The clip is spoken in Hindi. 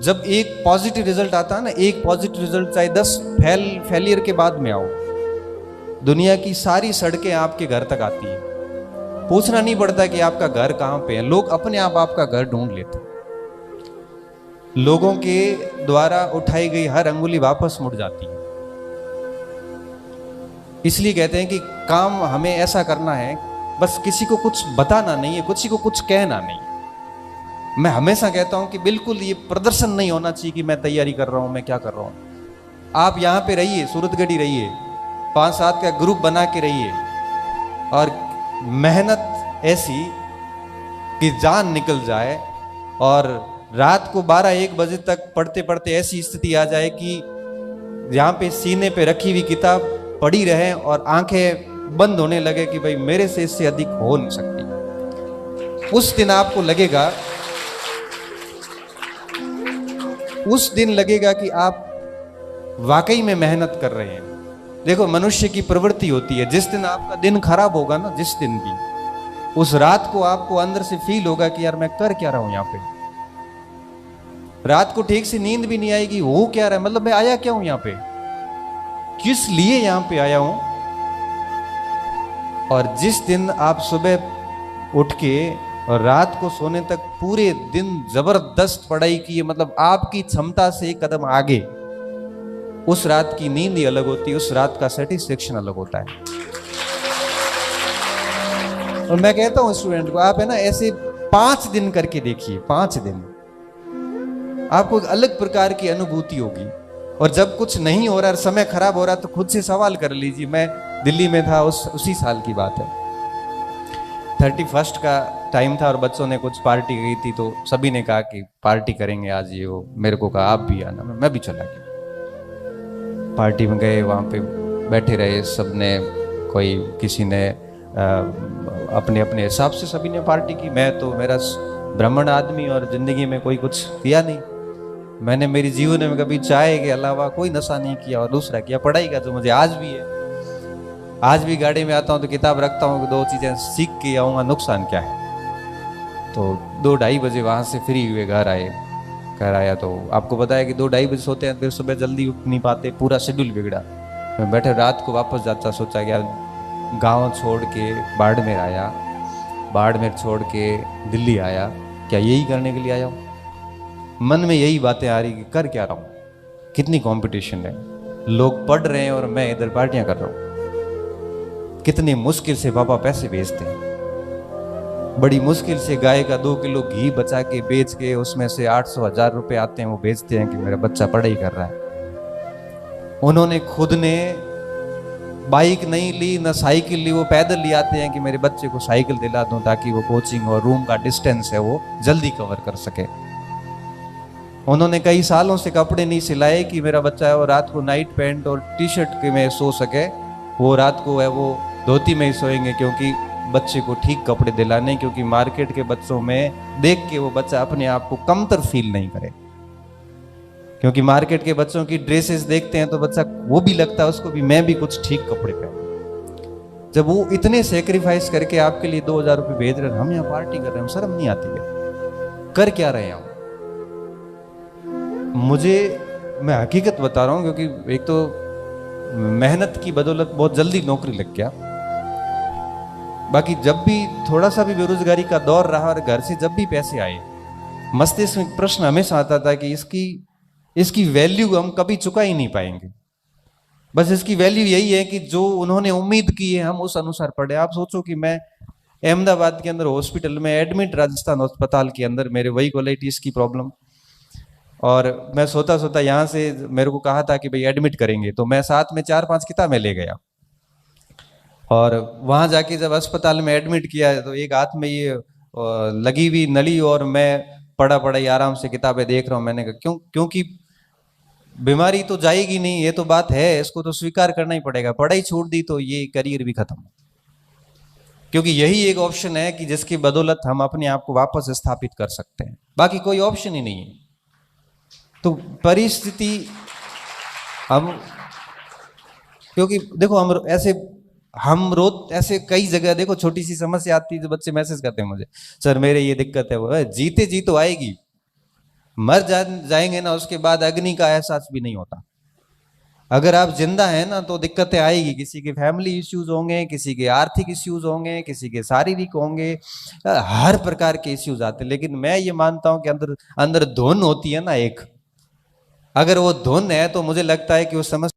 जब एक पॉजिटिव रिजल्ट आता है ना, एक पॉजिटिव रिजल्ट चाहे 10 फेलियर के बाद में आओ, दुनिया की सारी सड़कें आपके घर तक आती है। पूछना नहीं पड़ता कि आपका घर कहां पे है, लोग अपने आप आपका घर ढूंढ लेते हैं। लोगों के द्वारा उठाई गई हर अंगुली वापस मुड़ जाती है। इसलिए कहते हैं कि काम हमें ऐसा करना है, बस किसी को कुछ बताना नहीं है, किसी को कुछ कहना नहीं। मैं हमेशा कहता हूं कि बिल्कुल ये प्रदर्शन नहीं होना चाहिए कि मैं तैयारी कर रहा हूं, मैं क्या कर रहा हूं। आप यहां पे रहिए, सूरतगढ़ी रहिए, 5-7 का ग्रुप बना के रहिए और मेहनत ऐसी कि जान निकल जाए, और रात को 12-1 बजे तक पढ़ते पढ़ते ऐसी स्थिति आ जाए कि यहाँ पे सीने पे रखी हुई किताब पड़ी रहे और आंखें बंद होने लगे कि भाई मेरे से इससे अधिक हो नहीं सकती। उस दिन आपको लगेगा, उस दिन लगेगा कि आप वाकई में मेहनत कर रहे हैं। देखो, मनुष्य की प्रवृत्ति होती है, जिस दिन आपका दिन खराब होगा ना, जिस दिन भी, उस रात को आपको अंदर से फील होगा कि यार मैं कर क्या रहा हूं यहाँ पे। रात को ठीक से नींद भी नहीं आएगी, हो क्या रहा है, मतलब मैं आया क्या हूं यहाँ पे, किस लिए यहाँ पे आया हूं। और जिस दिन आप सुबह उठ के और रात को सोने तक पूरे दिन जबरदस्त पढ़ाई की, मतलब आपकी क्षमता से एक कदम आगे, उस रात की नींद ही अलग होती है, उस रात का सेटिस्फेक्शन अलग होता है। और मैं कहता हूं स्टूडेंट को, आप है ना ऐसे 5 दिन करके देखिए, 5 दिन आपको एक अलग प्रकार की अनुभूति होगी। और जब कुछ नहीं हो रहा, समय खराब हो रहा, तो खुद से सवाल कर लीजिए। मैं दिल्ली में था, उसी साल की बात है, 31 का टाइम था और बच्चों ने कुछ पार्टी गई थी, तो सभी ने कहा कि पार्टी करेंगे आज, ये वो। मेरे को कहा आप भी आना, मैं भी चला गया। पार्टी में गए, वहाँ पे बैठे रहे सबने, कोई किसी ने अपने अपने हिसाब से सभी ने पार्टी की। मैं तो मेरा ब्राह्मण आदमी और जिंदगी में कोई कुछ किया नहीं, मैंने मेरी जीवन में कभी चाय के अलावा कोई नशा नहीं किया। और दूसरा किया पढ़ाई का, जो मुझे आज भी है। आज भी गाड़ी में आता हूँ तो किताब रखता हूँ कि 2 चीजें सीख के आऊँगा, नुकसान क्या है। तो 2-2:30 बजे वहाँ से फ्री हुए घर आया तो आपको पता है कि 2-2:30 बजे सोते हैं, फिर सुबह जल्दी उठ नहीं पाते, पूरा शेड्यूल बिगड़ा। मैं बैठे रात को वापस जाता, सोचा कि गाँव छोड़ के बाड़मेर आया, बाड़मेर छोड़ के दिल्ली आया, क्या यही करने के लिए आया हूँ। मन में यही बातें आ रही कि कर क्या रहा हूँ, कितनी कंपटीशन है, लोग पढ़ रहे हैं और मैं इधर पार्टियां कर रहा हूँ। कितनी मुश्किल से पापा पैसे भेजते हैं, बड़ी मुश्किल से गाय का 2 किलो घी बचा के बेच के उसमें से 800-1000 रुपए आते हैं, वो बेचते हैं कि मेरा बच्चा पढ़ाई कर रहा है। उन्होंने खुद ने बाइक नहीं ली, ना साइकिल ली, वो पैदल ले आते हैं कि मेरे बच्चे को साइकिल दिला दूं ताकि वो कोचिंग और रूम का डिस्टेंस है वो जल्दी कवर कर सके। उन्होंने कई सालों से कपड़े नहीं सिलाए कि मेरा बच्चा है वो रात को नाइट पैंट और टी-शर्ट में सो सके, वो रात को है वो धोती में ही सोएंगे, क्योंकि बच्चे को ठीक कपड़े दिलाने, क्योंकि मार्केट के बच्चों में देख के वो बच्चा अपने आप को कमतर फील नहीं करे। क्योंकि मार्केट के बच्चों की ड्रेसेस देखते हैं तो बच्चा वो भी लगता है उसको भी मैं भी कुछ ठीक कपड़े पहनूं। जब वो इतने सेक्रीफाइस करके आपके लिए 2000 रुपये भेज रहे हैं, हम यहाँ पार्टी कर रहे हैं, शर्म नहीं आती है? कर क्या रहे हैं? मैं हकीकत बता रहा हूं, क्योंकि एक तो मेहनत की बदौलत बहुत जल्दी नौकरी लग गया। बाकी जब भी थोड़ा सा भी बेरोजगारी का दौर रहा और घर से जब भी पैसे आए, मस्तिष्क में प्रश्न हमेशा आता था कि इसकी वैल्यू हम कभी चुका ही नहीं पाएंगे। बस इसकी वैल्यू यही है कि जो उन्होंने उम्मीद की है हम उस अनुसार पढ़े। आप सोचो कि मैं अहमदाबाद के अंदर हॉस्पिटल में एडमिट, राजस्थान अस्पताल के अंदर, मेरे वही कोलाइटिस की प्रॉब्लम, और मैं सोता सोता यहाँ से मेरे को कहा था कि भाई एडमिट करेंगे, तो मैं साथ में 4-5 किताबें ले गया। और वहां जाके जब अस्पताल में एडमिट किया तो एक हाथ में ये लगी हुई नली और मैं पढ़ाई आराम से किताबें देख रहा हूँ। मैंने कहा क्योंकि बीमारी तो जाएगी नहीं, ये तो बात है, इसको तो स्वीकार करना ही पड़ेगा। पढ़ाई छोड़ दी तो ये करियर भी खत्म, क्योंकि यही एक ऑप्शन है कि जिसकी बदौलत हम अपने आप को वापस स्थापित कर सकते हैं, बाकी कोई ऑप्शन ही नहीं है। तो परिस्थिति हम, क्योंकि देखो हम रोज ऐसे कई जगह देखो, छोटी सी समस्या आती है तो बच्चे मैसेज करते हैं मुझे, सर मेरे ये दिक्कत है, वो जीते जी तो आएगी। जाएंगे ना, उसके बाद अग्नि का एहसास भी नहीं होता। अगर आप जिंदा हैं ना तो दिक्कतें आएगी, किसी के फैमिली इश्यूज होंगे, किसी के आर्थिक इश्यूज होंगे, किसी के शारीरिक होंगे, हर प्रकार के इश्यूज आते हैं। लेकिन मैं ये मानता हूं कि अंदर अंदर धुन होती है ना एक, अगर वो धुन है तो मुझे लगता है कि वो समझ